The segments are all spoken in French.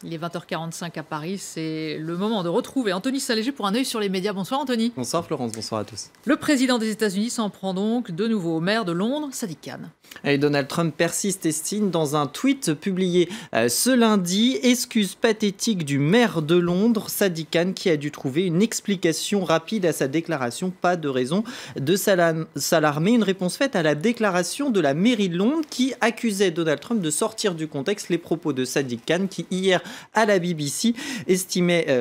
Il est 20h45 à Paris, c'est le moment de retrouver Anthony Saint-Léger pour un œil sur les médias. Bonsoir Anthony. Bonsoir Florence, bonsoir à tous. Le président des États-Unis s'en prend donc de nouveau au maire de Londres, Sadiq Khan. Et Donald Trump persiste et signe dans un tweet publié ce lundi. Excuse pathétique du maire de Londres, Sadiq Khan, qui a dû trouver une explication rapide à sa déclaration. Pas de raison de s'alarmer. Une réponse faite à la déclaration de la mairie de Londres qui accusait Donald Trump de sortir du contexte les propos de Sadiq Khan qui hier à la BBC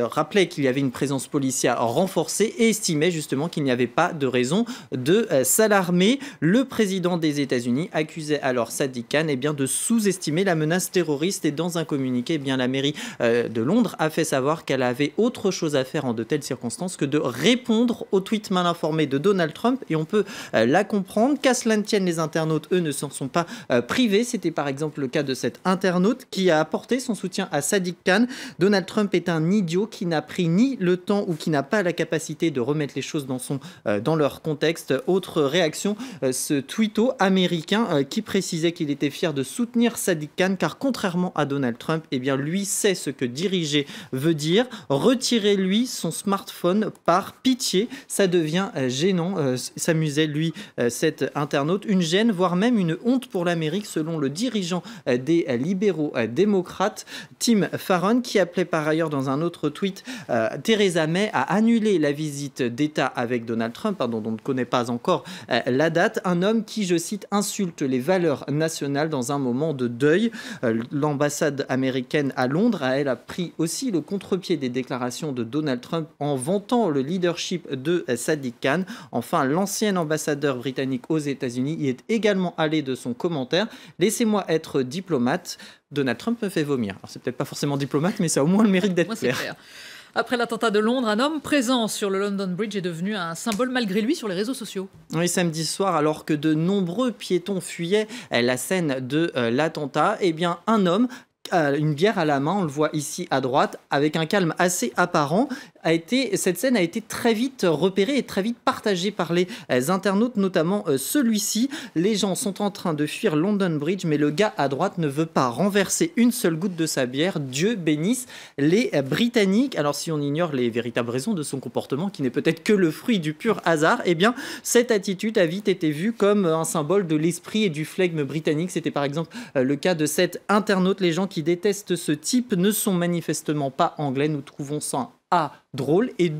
rappelait qu'il y avait une présence policière renforcée et estimait justement qu'il n'y avait pas de raison de s'alarmer. Le président des États-Unis accusait alors Sadiq Khan de sous-estimer la menace terroriste et dans un communiqué, la mairie de Londres a fait savoir qu'elle avait autre chose à faire en de telles circonstances que de répondre aux tweets mal informés de Donald Trump et on peut la comprendre. Qu'à cela ne tienne, les internautes, eux, ne s'en sont pas privés. C'était par exemple le cas de cet internaute qui a apporté son soutien à Sadiq Khan. Donald Trump est un idiot qui n'a pris ni le temps ou qui n'a pas la capacité de remettre les choses dans leur contexte. Autre réaction, ce tweeto américain qui précisait qu'il était fier de soutenir Sadiq Khan car contrairement à Donald Trump, lui sait ce que diriger veut dire. Retirez-lui son smartphone par pitié, ça devient gênant, s'amusait cet internaute. Une gêne, voire même une honte pour l'Amérique selon le dirigeant des libéraux démocrates, Tim Farron, qui appelait par ailleurs dans un autre tweet Theresa May à annuler la visite d'État avec Donald Trump, dont on ne connaît pas encore la date. Un homme qui, je cite, insulte les valeurs nationales dans un moment de deuil. L'ambassade américaine à Londres, elle a pris aussi le contre-pied des déclarations de Donald Trump en vantant le leadership de Sadiq Khan. Enfin, l'ancien ambassadeur britannique aux États-Unis y est également allé de son commentaire. Laissez-moi être diplomate. Donald Trump me fait vomir. Alors, c'est peut-être pas forcément diplomate, mais ça a au moins le mérite d'être clair. Après l'attentat de Londres, un homme présent sur le London Bridge est devenu un symbole malgré lui sur les réseaux sociaux. Oui, samedi soir, alors que de nombreux piétons fuyaient la scène de l'attentat, un homme une bière à la main, on le voit ici à droite, avec un calme assez apparent. Cette scène a été très vite repérée et très vite partagée par les internautes, notamment celui-ci. Les gens sont en train de fuir London Bridge, mais le gars à droite ne veut pas renverser une seule goutte de sa bière. Dieu bénisse les Britanniques. Alors si on ignore les véritables raisons de son comportement, qui n'est peut-être que le fruit du pur hasard, cette attitude a vite été vue comme un symbole de l'esprit et du flegme britannique. C'était par exemple le cas de cet internaute. Les gens qui détestent ce type ne sont manifestement pas anglais. Nous trouvons ça drôle et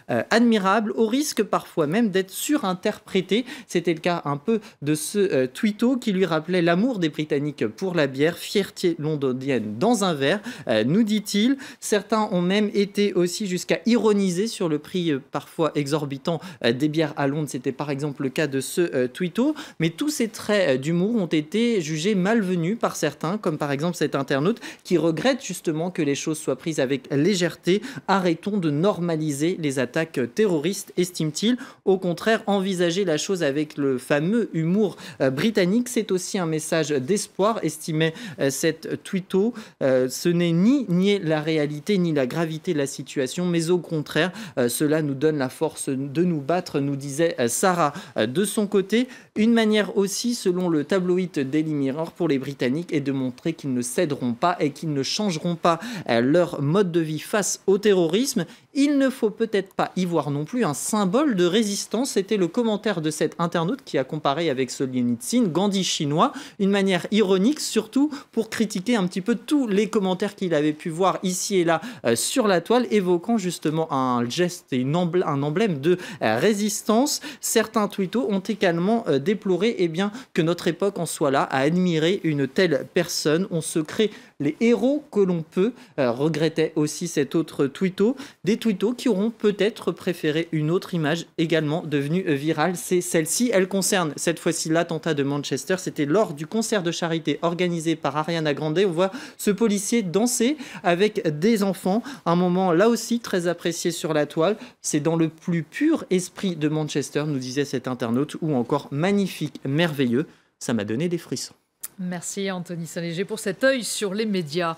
admirable, au risque parfois même d'être surinterprété. C'était le cas un peu de ce tweeto qui lui rappelait l'amour des Britanniques pour la bière, fierté londonienne dans un verre, nous dit-il. Certains ont même été aussi jusqu'à ironiser sur le prix parfois exorbitant des bières à Londres. C'était par exemple le cas de ce tweeto. Mais tous ces traits d'humour ont été jugés malvenus par certains, comme par exemple cet internaute qui regrette justement que les choses soient prises avec légèreté. Arrêtons de normaliser les attaques terroristes, estime-t-il. Au contraire, envisager la chose avec le fameux humour britannique, c'est aussi un message d'espoir, estimait cet tweeto. Ce n'est ni nier la réalité, ni la gravité de la situation, mais au contraire, cela nous donne la force de nous battre, nous disait Sarah. De son côté, une manière aussi, selon le tabloïd Daily Mirror, pour les Britanniques, est de montrer qu'ils ne céderont pas et qu'ils ne changeront pas leur mode de vie face au terrorisme. Il ne faut peut-être pas y voir non plus un symbole de résistance. C'était le commentaire de cet internaute qui a comparé avec Solzhenitsyn, Gandhi chinois, une manière ironique, surtout pour critiquer un petit peu tous les commentaires qu'il avait pu voir ici et là sur la toile, évoquant justement un geste et un emblème de résistance. Certains tweetos ont également déploré que notre époque en soit là à admirer une telle personne. On se crée les héros que l'on peut, regrettait aussi cet autre tweeto. Des tweetos qui auront peut-être préféré une autre image également devenue virale. C'est celle-ci. Elle concerne cette fois-ci l'attentat de Manchester. C'était lors du concert de charité organisé par Ariana Grande. On voit ce policier danser avec des enfants. Un moment là aussi très apprécié sur la toile. C'est dans le plus pur esprit de Manchester, nous disait cet internaute, ou encore magnifique, merveilleux. Ça m'a donné des frissons. Merci Anthony Saint-Léger pour cet œil sur les médias.